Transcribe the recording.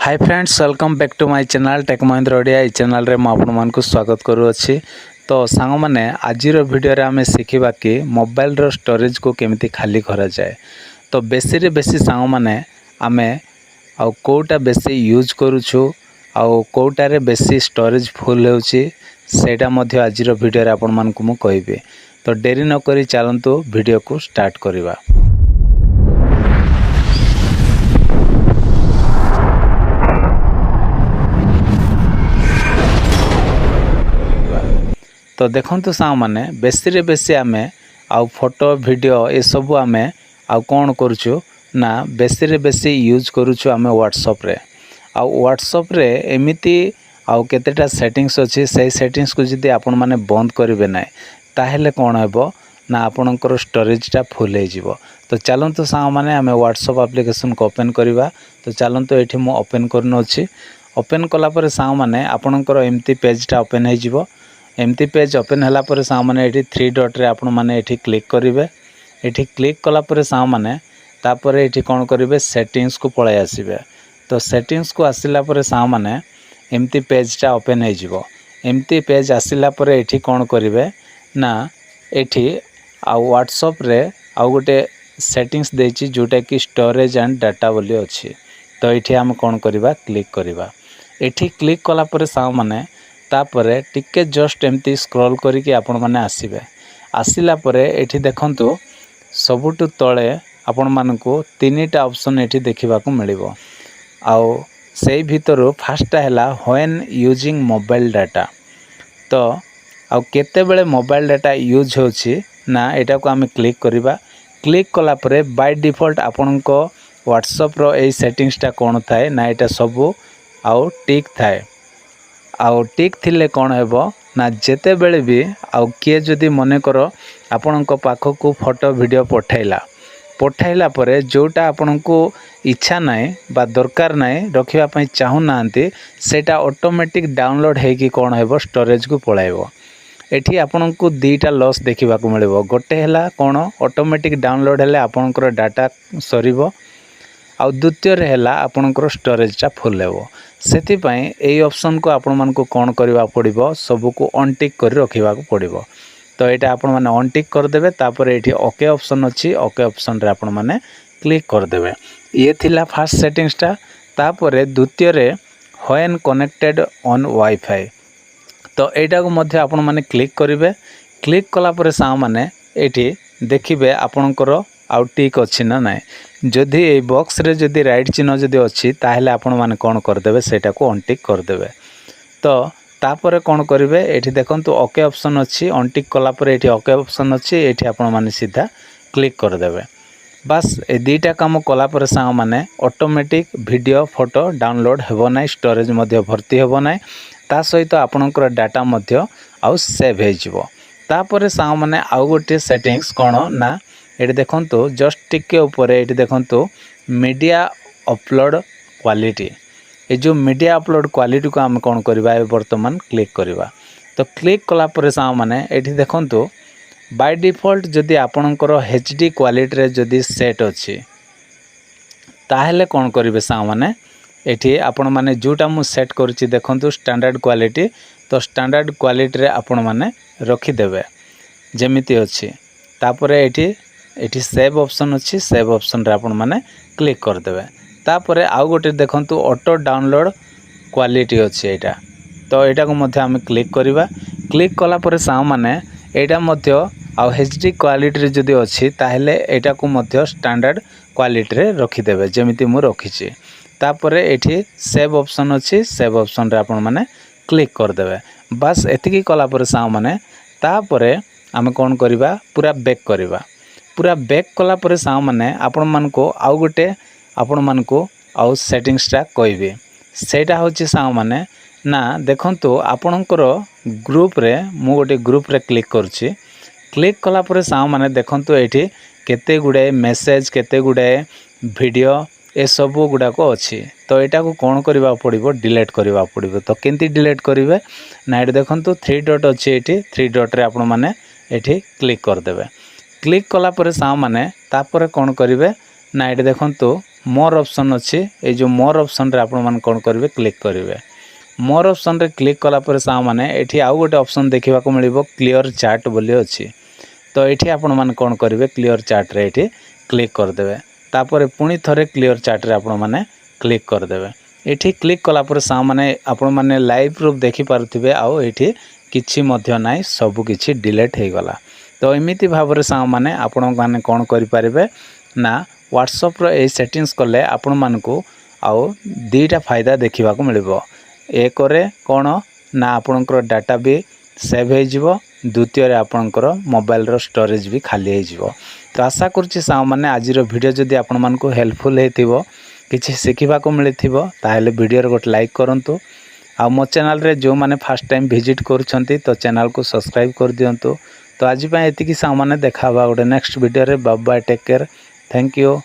Hi friends welcome back to my channel tech Mahindra Odia. ये channel रे आपको स्वागत करुँची। तो सांग मैंने आज वीडियो आम शिखा कि मोबाइल रो स्टोरेज को केमिति खाली करा जाए। तो बेसी रे बेसी सांग मैंने आमे आउ कोटा बेसी यूज करूछु आउ कोटारे बेसी स्टोरेज फुल होउची सेटा मध्य आज वीडियो आपण मानकु मु कहबे। तो डेरी न करी चलंतु वीडियो को स्टार्ट करिवा। तो देखंतु सांग माने बेसी रे बेसी आमे आउ फोटो वीडियो ए सब आमे आउ कोन करूछु ना बेसी रे बेसी यूज करूछु आमे व्हाट्सएप रे। आउ व्हाट्सएप रे एमिति आउ केतेटा सेटिंग्स अछि से सेटिंग्स को जदी आपण माने बंद करिवे नै ताहेले कोन हेबो ना आपणकर स्टोरेज टा फुल हे जिवो। तो चलंतु सांग माने आमे व्हाट्सएप एप्लीकेशन को ओपन करिवा। तो चलंतु एठी मु ओपन करनो अछि। ओपन कला परे सांग माने आपणकर एमिति पेज टा ओपन हे जिवो। एमती पेज ओपन होला पर सांग माने एठी थ्री डॉट रे आपण माने एठी क्लिक करिवे। एठी क्लिक कला पर सांग माने तापर एठी कोन करिवे सेटिंग्स को पळाय आसीबे। तो सेटिंग्स को आसिला पर सांग माने एमती पेज टा ओपन हे जिवो। एमती पेज आसिला पर एठी कोन करिवे ना एठी आ व्हाट्सएप रे आ गोटे सेटिंग्स देछि जोटा कि स्टोरेज एंड डाटा बोली अछि। तो एठी हम कोन करिवा क्लिक करिवा। एठी क्लिक कला पर सांग माने तापरे टिके जस्ट एमती स्क्रॉल करिके आपण माने आसीबे। आसिला परे एठी देखंतु सबुटु तळे आपण मानकु तीनटा ऑप्शन एठी देखिबाकू मिलिबो। आउ सेई भितरु फर्स्ट हैला व्हेन यूजिंग मोबाइल डाटा। तो आउ केते बेले मोबाइल डाटा यूज होछि ना एटा को आमे क्लिक करिबा। क्लिक कला परे बाय डिफॉल्ट आपनको व्हाट्सएप रो ए सेटिंग्स टा कोन थाए ना एटा सबु आउ टिक थाए। आउ टिक थिले कोन हेबो ना जेते बेले भी आउ किए जदी मने करो आपनको पाखो फोटो वीडियो पठाइला परे जोटा आपनको इच्छा नाय बा दरकार नाय रखिबा पई चाहू नांती सेटा ऑटोमेटिक डाउनलोड हेकी कोन हेबो स्टोरेज को पळाइबो। एठी आपनको दीटा लॉस देखिबा को मिलिबो। गोटे हैला कोन ऑटोमेटिक डाउनलोड हेले आपनकर डाटा सरीबो। आउ द्वितीय रे हैला आपनकर स्टोरेज टा फुल हेबो। सेति पई एई ऑप्शन को आपण मानको कोन करबा पड़िबो सब को ऑन टिक कर रखिबा को पड़िबो। तो एटा आपण माने ऑन टिक कर देबे। तापर एठी ओके ऑप्शन अछि। ओके ऑप्शन रे आपण माने क्लिक कर देबे। ये थिला फर्स्ट सेटिंग्स टा। तापर द्वितीय रे व्हेन कनेक्टेड ऑन वाईफाई। तो एटा को मध्य आपण माने क्लिक करिवे। क्लिक कला परे सा माने एठी देखिबे आपणकर आउ टिक अछि ना नाय। जदि ए बॉक्स रे जदि राइट चिन्ह जदि अछि ताहेले आपण माने कोन कर देबे सेटा को ऑन टिक कर देबे। तो तापर कोन करिवे एठी देखंतु ओके ऑप्शन अछि। ऑन टिक कला परे एठी ओके ऑप्शन अछि। एठी आपण माने सीधा क्लिक कर देबे। बस ए दीटा काम कला परे सा माने ऑटोमेटिक वीडियो फोटो डाउनलोड हेबो नै स्टोरेज मध्य भर्ती हेबो नै ता सहित आपणकर डाटा मध्य आउ सेव हे जिवो। तापर सा माने आउ गोटे सेटिंग्स कोन ना एठी देखंतु जस्ट टिके ऊपर एठी देखंतु मीडिया अपलोड क्वालिटी। ए जो मीडिया अपलोड क्वालिटी को हम कोन करबा वर्तमान क्लिक करबा। तो क्लिक कला परे सा माने एठी देखंतु बाय डिफॉल्ट जदि आपणकर एचडी क्वालिटी रे जदि सेट अछि ताहेले कोन करिवे सा माने एठी आपण माने जोटा मु सेट करछि देखंतु स्टैंडर्ड क्वालिटी। तो स्टैंडर्ड क्वालिटी रे आपण माने रखि देबे जेमिति अछि। तापरे एठी सेव ऑप्शन अछि। सेव ऑप्शन रे आपण माने क्लिक कर देबे। तापरे आउ गोटे देखंतु ऑटो डाउनलोड क्वालिटी अछि एटा। तो एटा को मध्य हम क्लिक करिवा। क्लिक कला परे सा माने एटा मध्य आउ एचडी क्वालिटी रे जदि अछि ताहेले एटा को मध्य स्टैंडर्ड क्वालिटी रे रखि देबे जेमिति मु रखिछि। तापरे एठी सेव ऑप्शन अछि। सेव ऑप्शन रे आपण माने क्लिक कर देबे। बस एतिकी कला परे सा माने तापरे हम कोन करिवा पूरा बैक करिवा। पूरा बैक कला परे सा माने आपण मानको आउ गोटे आपण मानको आउ सेटिंग्स टा कहबे। सेटा होछि सा माने ना देखंतु आपणकर ग्रुप रे मु गोटे ग्रुप रे क्लिक करछि। क्लिक कला परे सा माने देखंतु एठी केते गुडे मेसेज केते गुडे वीडियो ए सब गुडा को अछि। तो एटा को कोन करबा पड़िबो डिलीट करबा पड़िबो। तो केंती डिलीट करिवे ना एठी देखंतु थ्री डॉट अछि। एठी थ्री डॉट रे आपण माने एठी क्लिक कर देबे। क्लिक कला परे सा माने तापर कोन करिवे ना एठी देखंतु मोर ऑप्शन अच्छी ये जो मोर ऑप्शन रे आपण मान कोन करिवे क्लिक करिवे। मोर ऑप्शन रे क्लिक कला पर सा माने एठी आउ गोटे ऑप्शन देखिबा को मिलिबो क्लियर चैट बोली अछि। तो एठी आपण मान कोन करिवे क्लियर चैट रे एठी क्लिक कर देबे। तापर पुणी थरे क्लियर चैट रे आपण माने क्लिक कर देबे। एठी क्लिक कला पर सा माने आपण माने लाइव प्रूफ देखि पारुथिबे आउ एठी किछि मध्य नाइ सब किछि डिलीट हे गला। तो एमिति भाबरे सा माने आपण माने कोन करि पारिबे ना व्हाट्सएप रो ए सेटिंग्स कले आपण मानकू आउ दीटा फायदा देखिबा को मिलिबो। एक रे कोन ना आपणकर डाटा भी सेव हो जिवो, द्वितीय रे आपणकर मोबाइल रो स्टोरेज भी खाली हो जिवो। तो आशा करछि साव माने आज रो वीडियो जदी आपण मानकू हेल्पफुल हेतिबो किछि सिखिबा को मिलिथिबो ताहेले वीडियो रे गोट लाइक करंतु। आ मो चैनल रे जो माने फर्स्ट टाइम विजिट करूछंती तो चैनल को सब्सक्राइब कर दियंतु। तो आज पय एतिकी साव माने देखाबा गोटे नेक्स्ट वीडियो रे। Bye bye, take care, thank you.